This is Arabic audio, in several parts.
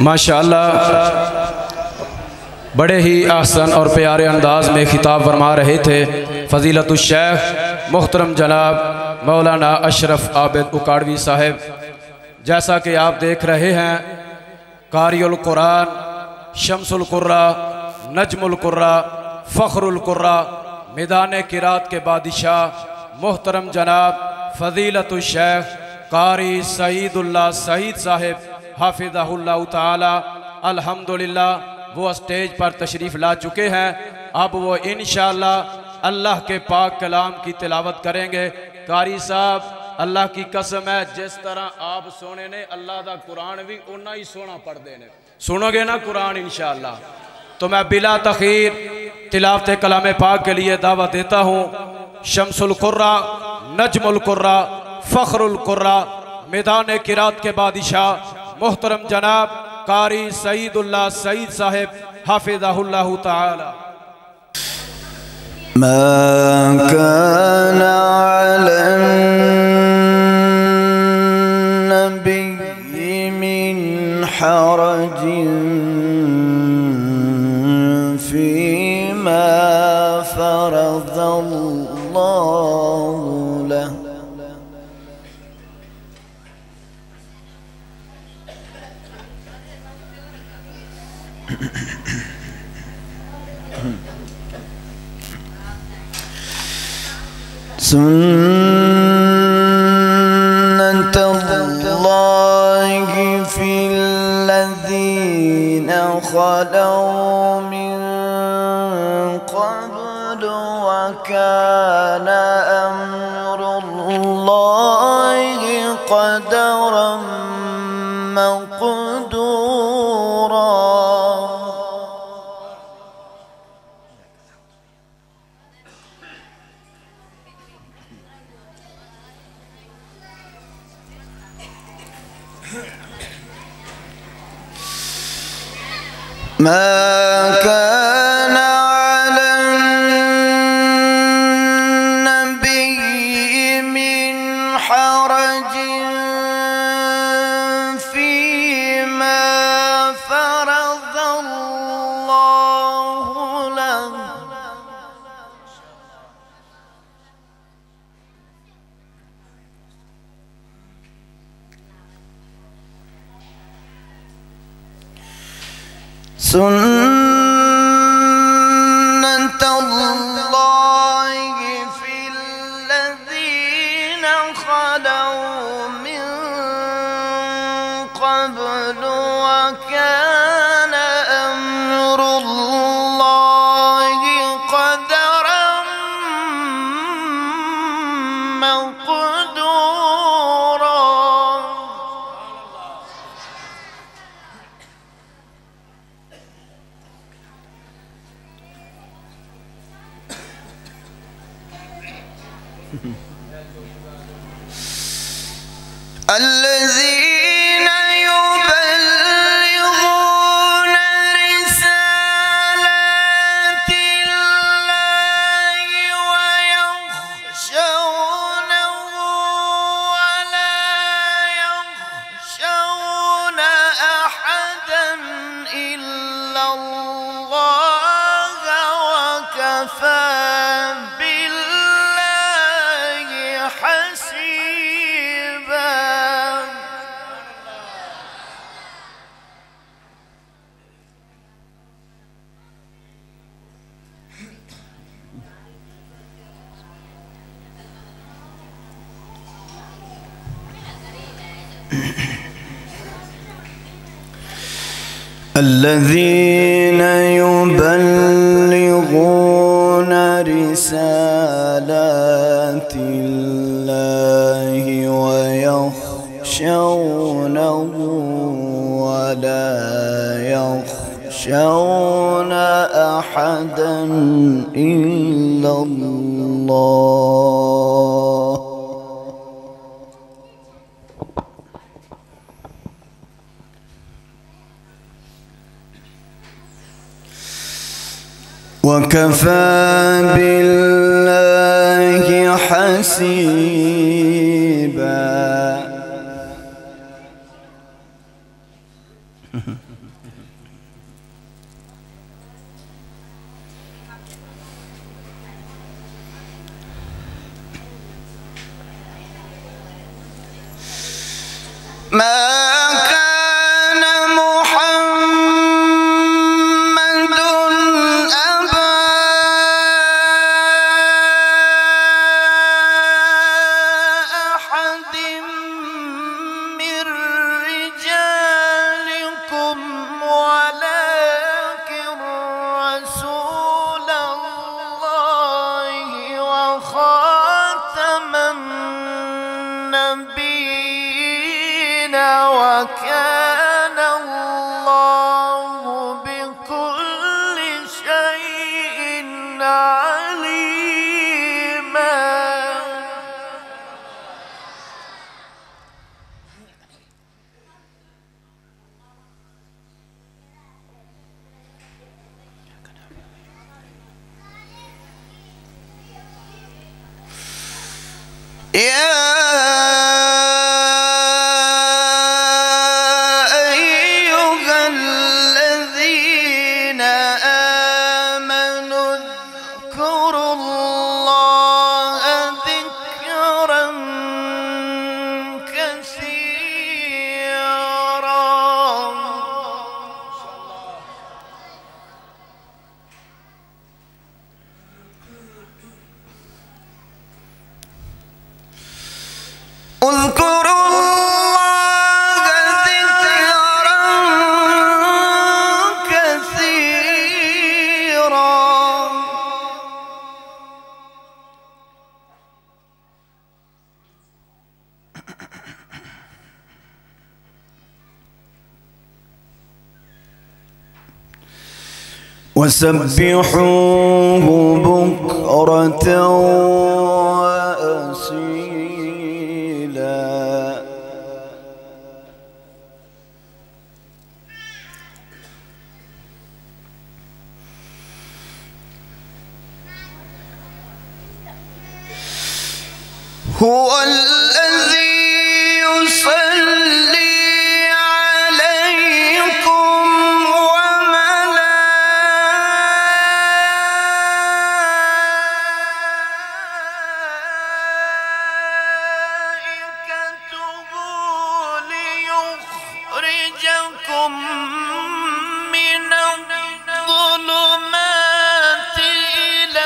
माशाअल्लाह बड़े ही आसान और प्यारे अंदाज में खिताब फरमा रहे थे फ़ज़ीलतुश शेख मोहतरम जनाब मौलाना अशरफ आबिद उकाड़वी साहब। जैसा कि आप देख रहे हैं कारियुल कुरान, शम्सुल कुर्रा, नजमुल कुर्रा, फ़ख्रुल कुर्रा, मैदान किरात के बादशाह मोहतरम जनाब फ़ज़ीलतुश शेख कारी सईदुल्लाह सईद साहब हाफिज़हुल्लाह ताला अल्हम्दुलिल्लाह वो स्टेज पर तशरीफ़ ला चुके हैं। अब वो इंशाअल्लाह अल्लाह के पाक कलाम की तिलावत करेंगे। कारी साहब अल्लाह की कसम है जिस तरह आप सोने ने अल्लाह का कुरान भी उन्ना ही सोना पढ़ते ने। सुनोगे ना कुरान इंशाअल्लाह। तो मैं बिला तखीर तिलावत कलाम पाक के लिए दावत देता हूँ। शम्सुल कुर्रा, नजमुल कुर्रा, फ़ख्रुल कुर्रा, मैदान किरात के बादशाह मोहतरम जनाब कारी सईदुल्लाह सईद साहब हाफिज़हुल्लाह ताला। मा काना अलन नबी मिन हरजिन फीमा फ़रज़ल्लाहु लहु सुन्नतुल्लाहि फ़िल्लज़ीना ख़लौ मिन क़ब्लु व काना अम्रुल्लाहि क़दरन मक़दूरा। मा काना अलन नबी मिन हरजिन फीमा फ़रज़ल्लाहु लहु सुन्नतुल्लाहि फ़िल्लज़ीना ख़लौ मिन क़ब्लु व काना अम्रुल्लाहि क़दरन मक़दूरा। الذين يبلغون رسالات الله ويخشونه ولا يخشون أحدا إلا الله وكفى بالله حسيبا. الذين يبلغون رسالات الله ويخشونه ولا يخشون أحدا إلا الله وكفى بالله حسيبا. ما كان محمد أبا أحد من رجالكم ولكن رسول الله وخاتم النبيين وكان الله بكل شيء عليما. يا أيها الذين آمنوا اذكروا الله ذكرا كثيرا. اذكروا الله ذكرا كثيرا. وسبحوه بكرة وأصيلا. هو الذي يصلي عليكم وملائكته ليخرجكم من الظلمات إلى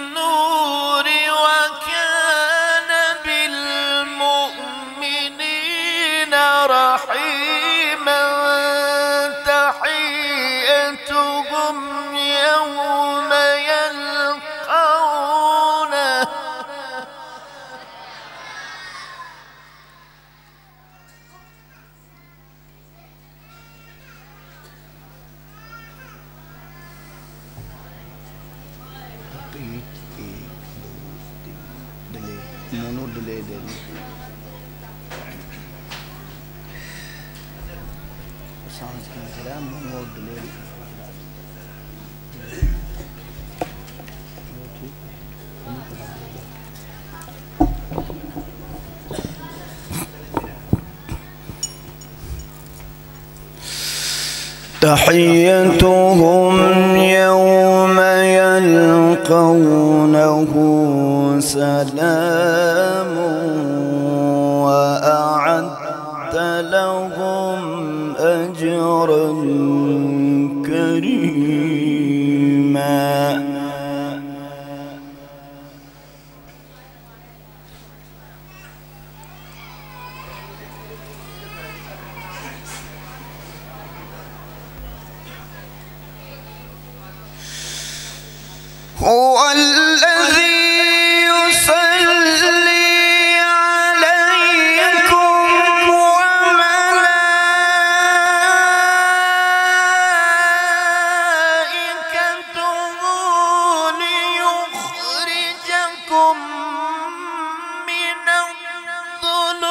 النور وكان بالمؤمنين رحيما. تحيتهم يوم يلقونه تحيتهم يوم يلقونه سلام وأعد لهم أجرا كريما. هو الذي يصلي عليكم وملائكته ليخرجكم من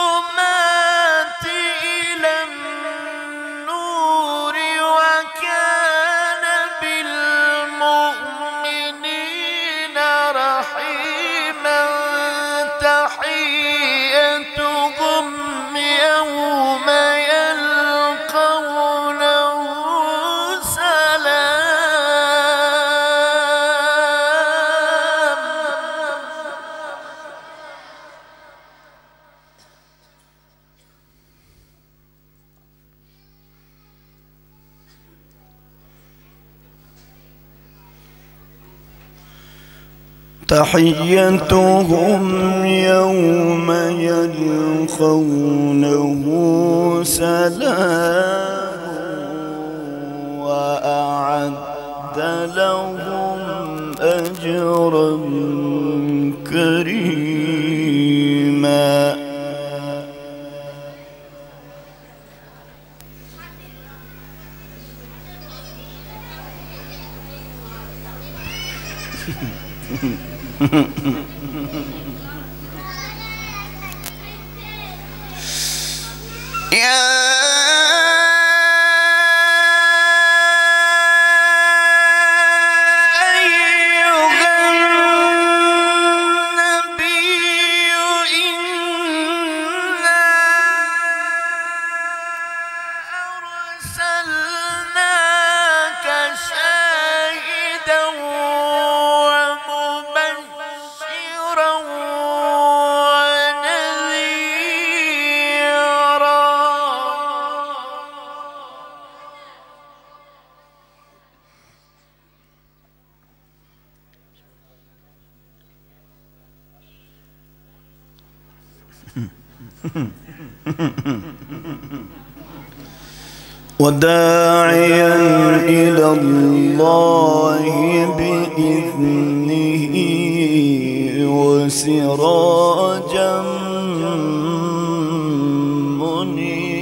الظلمات إلى النور وكان بالمؤمنين تحيتهم يوم يلقونه سلام وأعد لهم أجرا كريما. وداعيا إلى الله بإذنه وسراجا منيرا.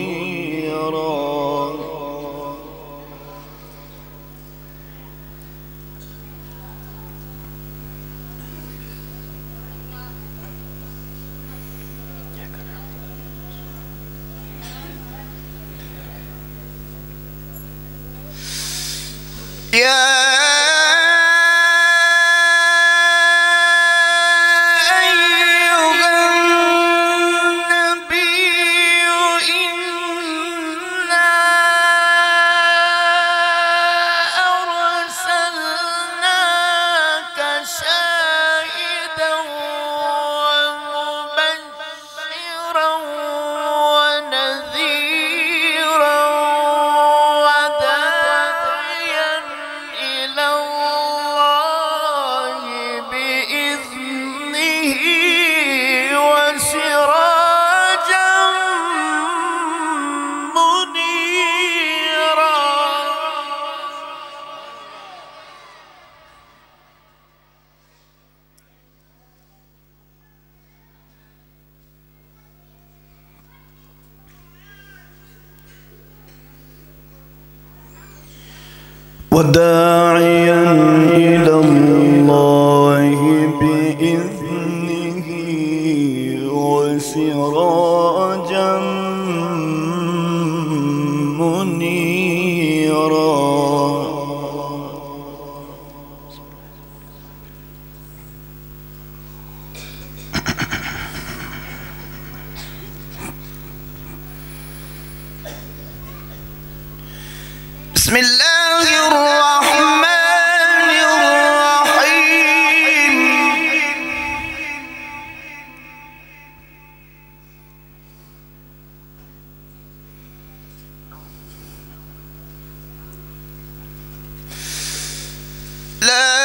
وداعيا إلى الله بإذنه وسراجا منيرا. بسم الله الرحمن الرحيم. لا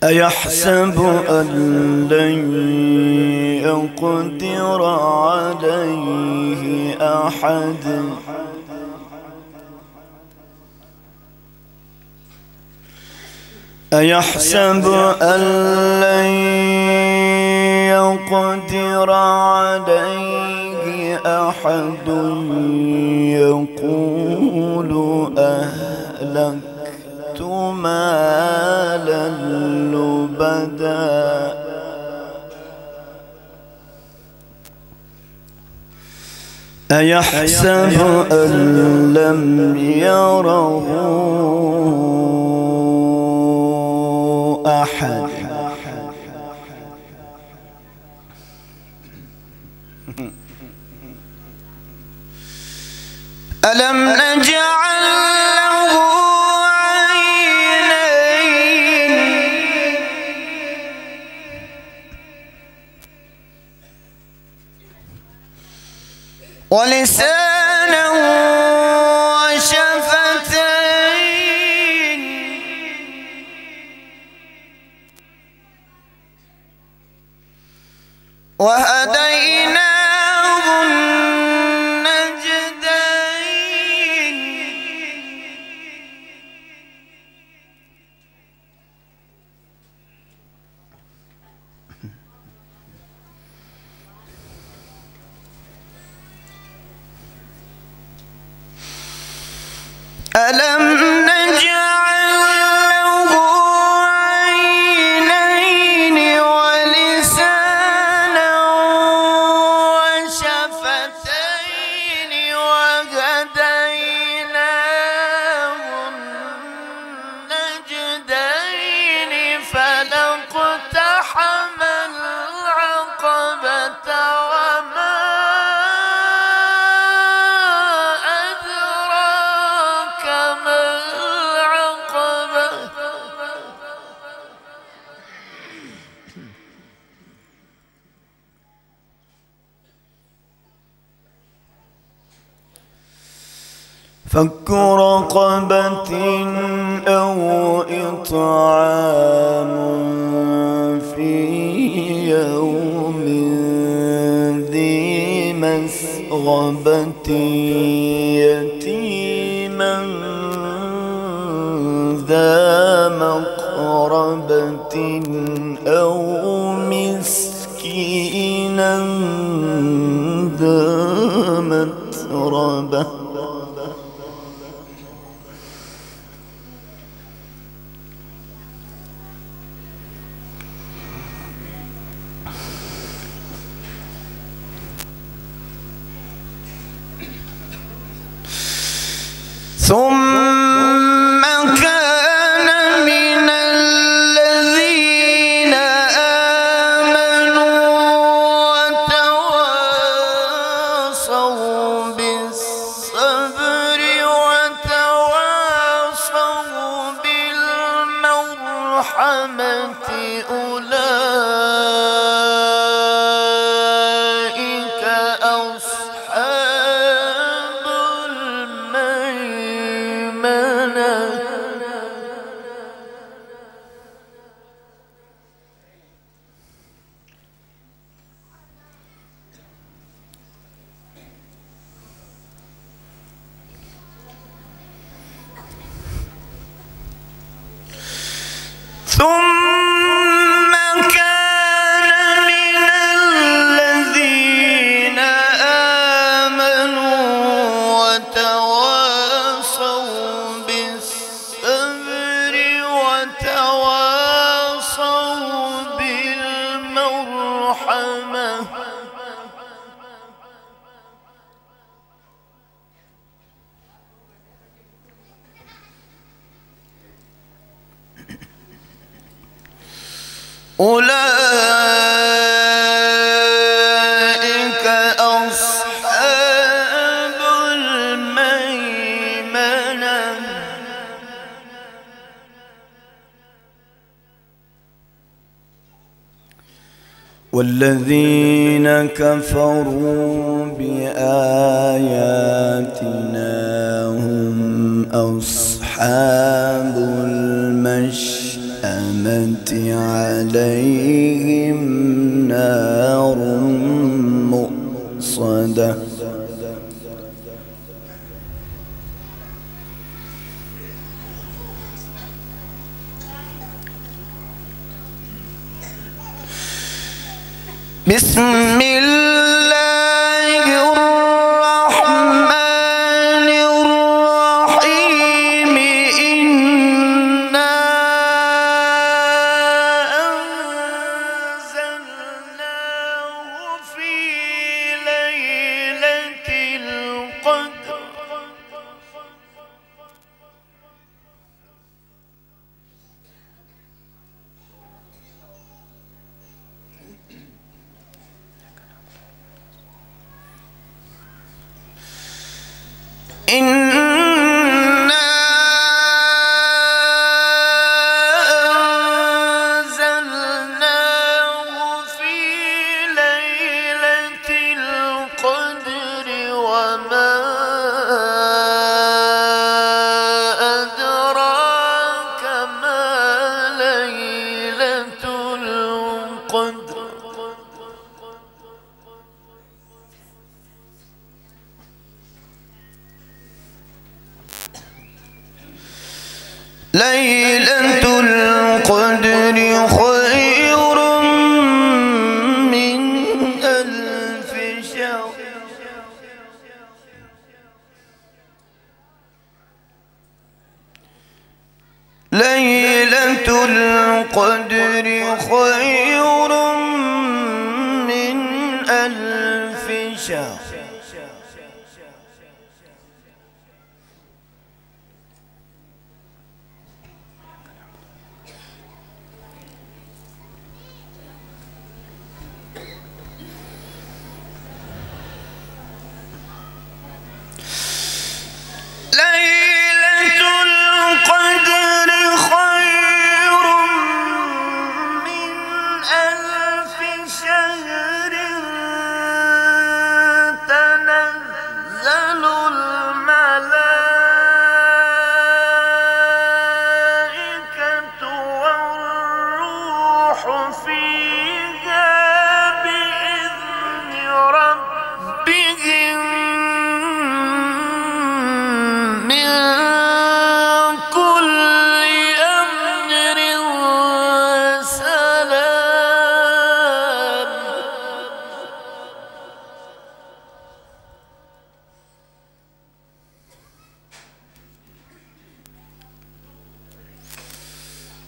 أيحسب أن لن يقدر عليه أحد أيحسب أن لن يقدر عليه أحد يقول أهلكت مالا لبدا أيحسب أن لم يره أحد ألم نجعل له عينين ولسانا وشفتين وهديناه النجدين ألم نجعل له عينين ولسانا وشفتين وهديناه النجدين فلاقتحم العقبة وما أدراك ما العقبة فك رقبة أو إطعام في يوم ذي مسغبة يتيما ذا مقربة أو مسكينا ذا متربة ثم كان من الذين آمنوا وتواصوا بالصبر وتواصوا بالمرحمة أولئك أصحاب الميمنة ثم كان من الذين آمنوا وتواصوا بالصبر وتواصوا بالمرحمة أولئك أصحاب الميمنة والذين كفروا بآياتنا هم أصحاب المشأمة عليهم نار مؤصدة بسم الله الرحمن الرحيم إنا أنزلناه في ليلة ليلة القدر خير من ألف شهر ليلة القدر خير من ألف شهر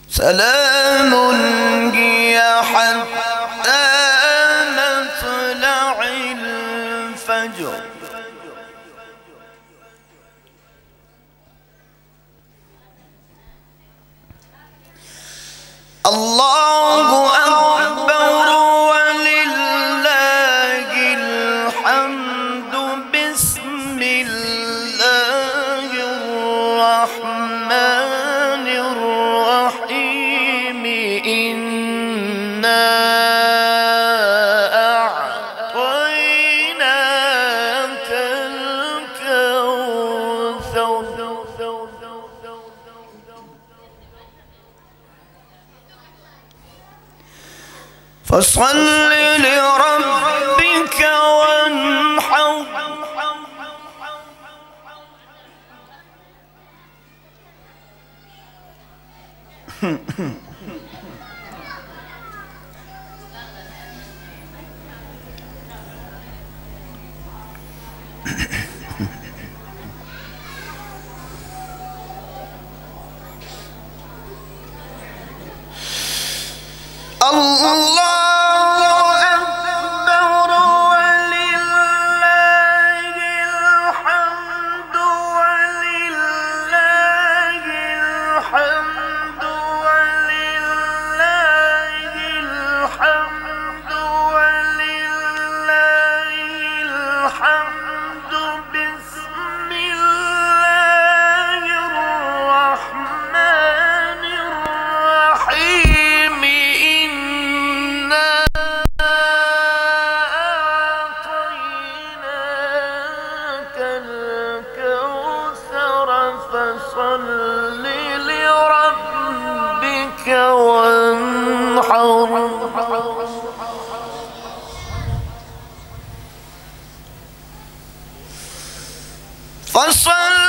سلام هي حتى مطلع الفجر الله أكبر ولله الحمد بسم الله الرحمن الرحيم إنا أعطيناك الكوثر فصل لربك وانحر الله فصل لربك وانحر فصل